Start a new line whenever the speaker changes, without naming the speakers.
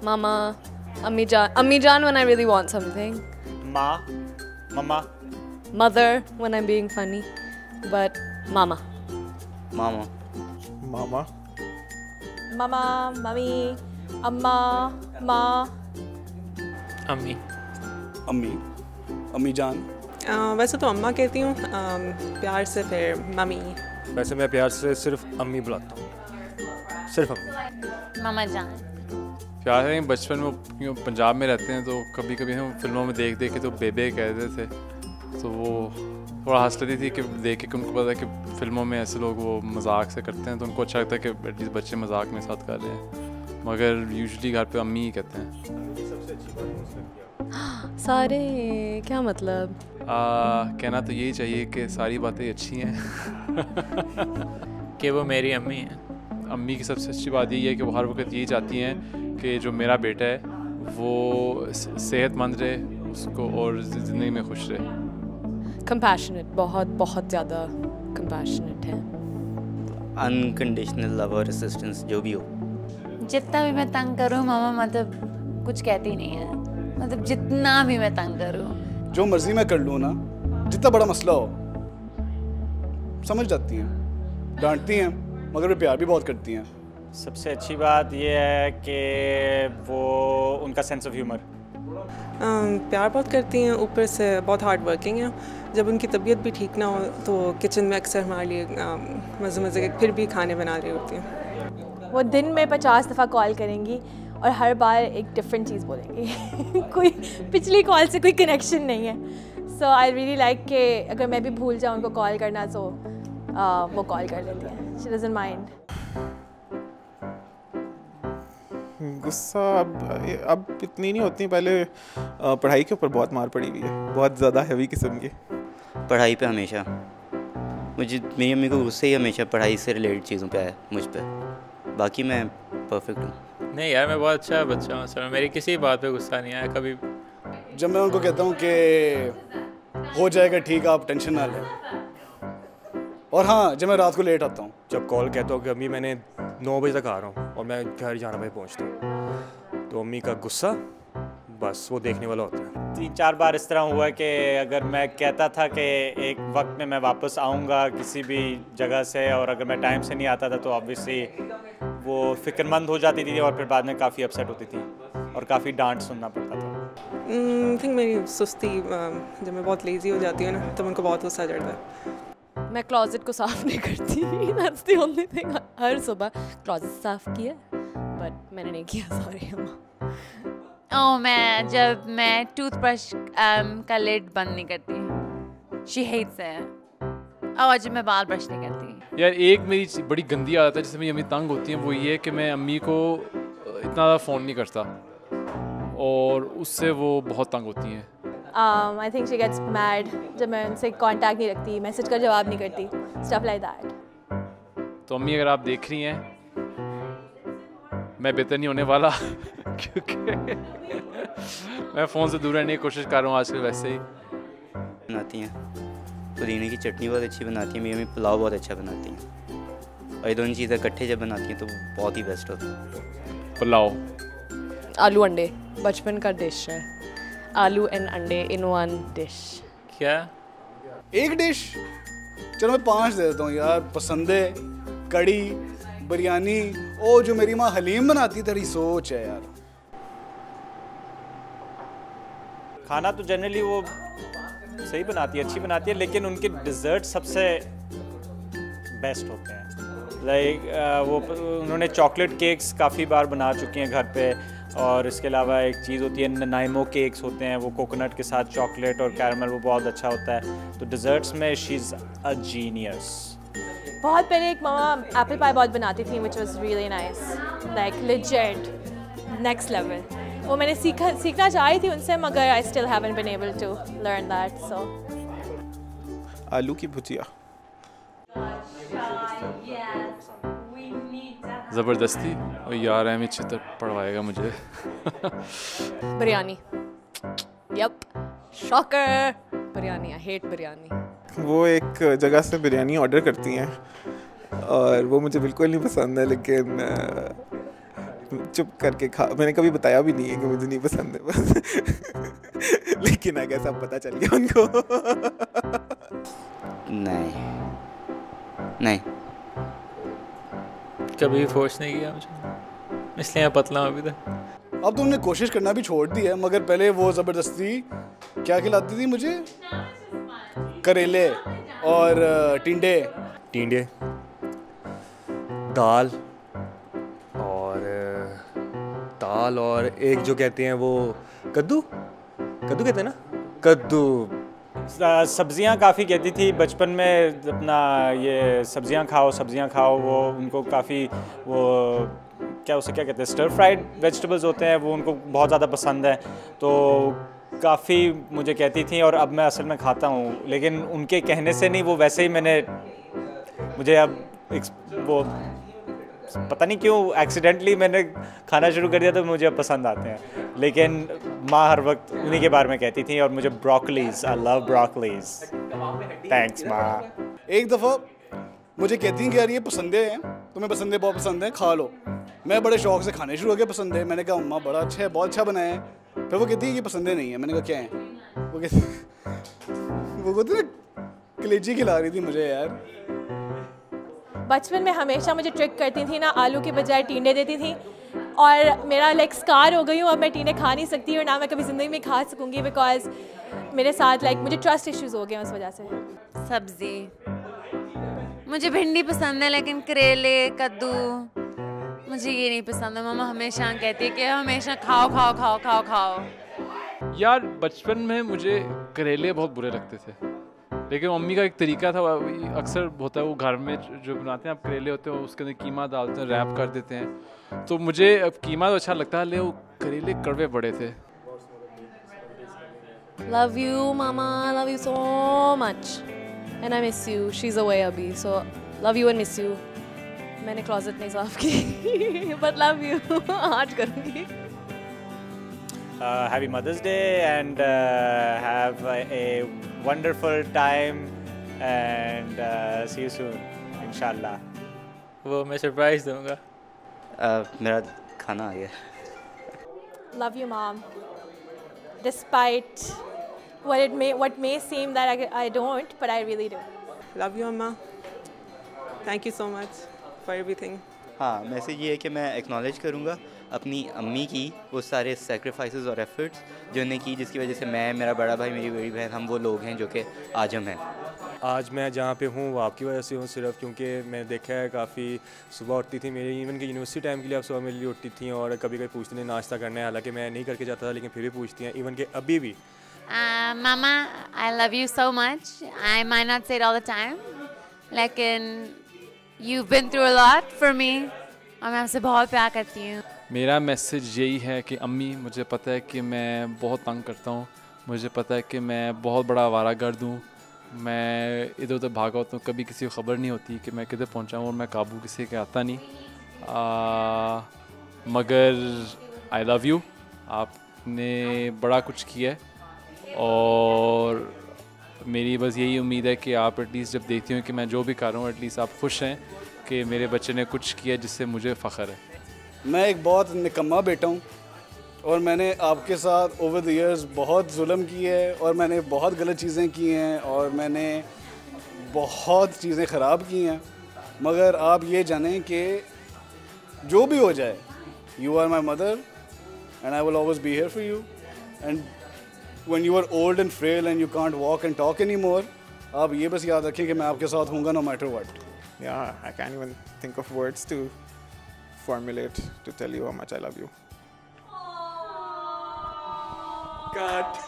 Mama, Ammi Jaan when I really want something.
Ma, Mama.
Mother when I'm being funny, but Mama.
Mama.
Mama.
Mama, Mummy, Amma, Ma.
अम्मी
अम्मी, अम्मी जान।
वैसे तो अम्मा कहती हूँ, प्यार से फिर मम्मी।
वैसे मैं प्यार से सिर्फ अम्मी बुलाता हूँ, सिर्फ अम्मी।
मामा जान।
प्यार है बचपन में क्यों पंजाब में रहते हैं तो कभी कभी हम फिल्मों में देख देख के तो बेबे कहते थे, तो वो थोड़ा हंस लेती थी कि देख के उनको पता है कि फिल्मों में ऐसे लोग वो मजाक से करते हैं तो उनको अच्छा लगता है कि एटलीस्ट बच्चे मजाक में साथ कर रहे हैं, मगर यूजुअली घर पे अम्मी ही कहते हैं।
सारे क्या मतलब?
कहना तो यही चाहिए कि सारी बातें अच्छी हैं
कि वो मेरी अम्मी हैं।
अम्मी की सबसे अच्छी बात यही है कि वो हर वक्त यही चाहती हैं कि जो मेरा बेटा है वो सेहतमंद रहे उसको और ज़िंदगी में खुश रहे।
कंपैशनेट, बहुत बहुत ज़्यादा कंपैशनेट है।
अनकंडीशनल लव और असिस्टेंस जो भी हो।
जितना भी मैं तंग करूँ मामा मतलब कुछ कहती नहीं है, मतलब जितना भी मैं तंग करूँ
जो मर्जी मैं कर लूँ ना, जितना बड़ा मसला हो समझ जाती हैं, डांटती हैं मगर वे प्यार भी बहुत करती हैं।
सबसे अच्छी बात यह है कि वो उनका सेंस ऑफ ह्यूमर।
प्यार बहुत करती हैं, ऊपर से बहुत हार्ड वर्किंग हैं। जब उनकी तबीयत भी ठीक ना हो तो किचन में अक्सर हमारे लिए मज़े मज़े के फिर भी खाने बना रही होती हैं।
वो दिन में 50 दफ़ा कॉल करेंगी और हर बार एक डिफरेंट चीज़ बोलेंगी कोई पिछली कॉल से कोई कनेक्शन नहीं है। सो आई रियली लाइक कि अगर मैं भी भूल जाऊँ उनको कॉल करना तो वो कॉल कर लेती हैं। She doesn't mind.
गुस्सा अब इतनी नहीं होती, पहले पढ़ाई के ऊपर बहुत मार पड़ी हुई है, बहुत ज़्यादा हैवी किस्म की।
पढ़ाई पे हमेशा मुझे मेरी अम्मी को गुस्से ही हमेशा पढ़ाई से रिलेटेड चीज़ों पे आया मुझ पे, बाकी मैं परफेक्ट हूँ।
नहीं यार मैं बहुत अच्छा बच्चा हूँ सर, मेरी किसी बात पे गुस्सा नहीं आया कभी।
जब मैं उनको कहता हूँ कि हो जाएगा ठीक, आप टेंशन ना लें, और हाँ जब मैं रात को लेट आता हूँ,
जब कॉल कहता हूँ कि अम्मी मैंने 9 बजे तक आ रहा हूँ और मैं घर 11 बजे पहुँचता हूँ, तो अम्मी का गुस्सा बस वो देखने वाला होता है।
3-4 बार इस तरह हुआ कि अगर मैं कहता था कि एक वक्त में मैं वापस आऊँगा किसी भी जगह से और अगर मैं टाइम से नहीं आता था तो ऑब्वियसली वो फिक्रमंद हो जाती थी और फिर बाद में काफ़ी अपसेट होती थी और काफ़ी डांट सुनना पड़ता था।
आई थिंक मेरी सुस्ती, जब मैं बहुत लेज़ी हो जाती हूँ ना तब उनको बहुत गुस्सा चढ़ता है।
मैं क्लोजेट को साफ नहीं करती, दैट्स द ओनली थिंग। हर सुबह क्लोजेट साफ किया बट मैंने नहीं किया, सॉरी अम्मा।
मैं जब मैं टूथब्रश का लिड बंद नहीं करती, शी हेट्स इट। और जब मैं बाल ब्रश नहीं करती।
यार एक मेरी बड़ी गंदी आदत है जिससे मेरी अम्मी तंग होती हैं, वो ये है कि मैं अम्मी को इतना ज़्यादा फ़ोन नहीं करता और उससे वो बहुत तंग होती हैं।
I think she gets mad जब मैं उनसे कांटेक्ट नहीं रखती, मैसेज का जवाब नहीं करती, स्टफ लाइक दैट।
तो अम्मी अगर आप देख रही हैं, मैं बेहतर नहीं होने वाला क्योंकि मैं फ़ोन से दूर रहने की कोशिश कर रहा हूँ आजकल। वैसे ही
बनाती हैं, पुदीने की चटनी बहुत अच्छी बनाती है मेरी अम्मी, पुलाव बहुत अच्छा बनाती हैं, और ये दोनों चीज़ें इकट्ठे जब बनाती हैं तो बहुत ही बेस्ट होता है।
पुलाव,
आलू अंडे बचपन का डिश है, आलू एंड अंडे इन वन डिश।
क्या
एक डिश? चलो मैं 5 दे देता हूँ यार। पसंदे, कड़ी, बिरयानी, ओ जो मेरी माँ हलीम बनाती, तेरी सोच है यार।
खाना तो जनरली वो सही बनाती है, अच्छी बनाती है, लेकिन उनके डिज़र्ट सबसे बेस्ट होते हैं। लाइक वो उन्होंने चॉकलेट केक्स काफ़ी बार बना चुकी हैं घर पे, और इसके अलावा एक चीज़ होती है ननाइमो केक्स होते हैं, वो कोकोनट के साथ चॉकलेट और कैरमल, वो बहुत अच्छा होता है। तो डिज़र्ट्स में शी इज़ अ जीनियस।
बहुत पहले एक मामा एप्पल पाई बहुत बनाती थी which was really nice, like legend, next level. वो मैंने सीखना चाह रही थी उनसे, मगर I still haven't been able to learn that. So
आलू की भुजिया
ज़बरदस्ती, और यार अहमी चित्र पढ़वाएगा मुझे
biryani, yup, shocker, biryani, I hate biryani.
वो एक जगह से बिरयानी ऑर्डर करती हैं और वो मुझे बिल्कुल नहीं पसंद है, लेकिन चुप करके खा, मैंने कभी बताया भी नहीं है कि मुझे नहीं पसंद है बस लेकिन आई गेस अब पता चल गया उनको।
नहीं
कभी फोर्स नहीं किया मुझे, इसलिए मैं पतला हूँ अभी तक।
अब तो उन्होंने कोशिश करना भी छोड़ दी है, मगर पहले वो ज़बरदस्ती क्या खिलाती थी मुझे, करेले और टिंडे,
दाल और एक जो कहते हैं वो कद्दू कहते हैं ना, कद्दू।
सब्जियां काफ़ी कहती थी बचपन में, अपना ये सब्जियां खाओ, वो उनको काफ़ी वो क्या कहते हैं, स्टर फ्राइड वेजिटेबल्स होते हैं, वो उनको बहुत ज़्यादा पसंद है, तो काफ़ी मुझे कहती थी और अब मैं असल में खाता हूँ, लेकिन उनके कहने से नहीं, वो वैसे ही मुझे अब वो पता नहीं क्यों एक्सीडेंटली मैंने खाना शुरू कर दिया तो मुझे अब पसंद आते हैं, लेकिन माँ हर वक्त उन्हीं के बारे में कहती थी। और मुझे broccolis, I love broccolis. Thanks माँ।
एक दफ़ा मुझे कहती हैं कि यार ये पसंदे हैं, तुम्हें पसंदे बहुत पसंद है, खा लो। मैं बड़े शौक से खाने शुरू हो गया पसंदे। मैंने कहा अम्मा बड़ा अच्छा है, बहुत अच्छा बनाया है। फिर वो कहती है कि पसंदे नहीं है। मैंने कहा क्या है? वो कहती ना कलेजी खिला रही थी मुझे यार।
बचपन में हमेशा मुझे ट्रिक करती थी ना, आलू के बजाय टींडे देती थी, और मेरा लाइक स्कार हो गई हूँ, अब मैं टींडे खा नहीं सकती और ना मैं कभी ज़िंदगी में खा सकूँगी, बिकॉज मेरे साथ लाइक मुझे ट्रस्ट इश्यूज हो गए उस वजह से।
सब्जी मुझे भिंडी पसंद है, लेकिन करेले, कद्दू मुझे ये नहीं पसंद है। मम्मा हमेशा कहती है कि हमेशा खाओ।
यार बचपन में मुझे करेले बहुत बुरे लगते थे, लेकिन मम्मी का एक तरीका था, अक्सर होता है वो घर में जो बनाते हैं आप करेले होते हैं उसके अंदर कीमा डालते हैं, रैप कर देते हैं, तो मुझे अब कीमा तो अच्छा लगता है, लेकिन वो करेले कड़वे बड़े थे।
Love you, Mama. Love you so much. And I miss you. She's away abhi, so love you and miss you. मैंने क्लोजेट नहीं साफ की, but love you. आज करूँगी.
Happy Mother's Day and have a wonderful time and see you soon, inshallah.
वो मैं surprise दूंगा।
मेरा खाना आ गया।
Love you, Mom. Despite what may seem that I don't, but I really do.
Love you, Amma. Thank you so much for everything.
हाँ, message ये है कि मैं एक्नॉलेज करूँगा अपनी अम्मी की वो सारे सेक्रीफाइसेस और एफर्ट्स जो उन्हें की, जिसकी वजह से मैं, मेरा बड़ा भाई, मेरी बड़ी बहन, हम वो लोग हैं जो कि आज हम हैं।
आज मैं जहाँ पे हूँ वो आपकी वजह से हूँ, सिर्फ क्योंकि मैंने देखा है काफ़ी सुबह उठती थी मेरी, इवन कि यूनिवर्सिटी टाइम के लिए आप सुबह मेरे लिए उठती थी और कभी कभी पूछती थी नाश्ता करना है, हालांकि मैं नहीं करके जाता था लेकिन फिर भी पूछती हैं, इवन कि अभी भी।
Mama, I love you so much. I might not say it all the time, लेकिन you've been through a lot for me, और मैं आपसे बहुत प्यार करती हूँ।
मेरा मैसेज यही है कि अम्मी, मुझे पता है कि मैं बहुत तंग करता हूँ, मुझे पता है कि मैं बहुत बड़ा आवारागर्द हूँ, मैं इधर उधर भागा होता हूँ, कभी किसी को ख़बर नहीं होती कि मैं किधर पहुँचा हूँ और मैं काबू किसी के आता नहीं, मगर आई लव यू। आपने बड़ा कुछ किया है और मेरी बस यही उम्मीद है कि आप एटलीस्ट जब देखती हो कि मैं जो भी कर रहा हूँ एटलीस्ट आप खुश हैं कि मेरे बच्चे ने कुछ किया जिससे मुझे फ़ख्र है।
मैं एक बहुत निकम्मा बेटा हूँ और मैंने आपके साथ ओवर द इयर्स बहुत जुल्म किए है और मैंने बहुत गलत चीज़ें की हैं और मैंने बहुत चीज़ें ख़राब की हैं, मगर आप ये जानें कि जो भी हो जाए, you are my mother and I will always be here for you, and when you are old and frail and you can't walk and talk any more, आप ये बस याद रखें कि मैं आपके साथ हूँगा no matter what.
Yeah, I can't even think of words to formulate to tell you how much I love you.
God.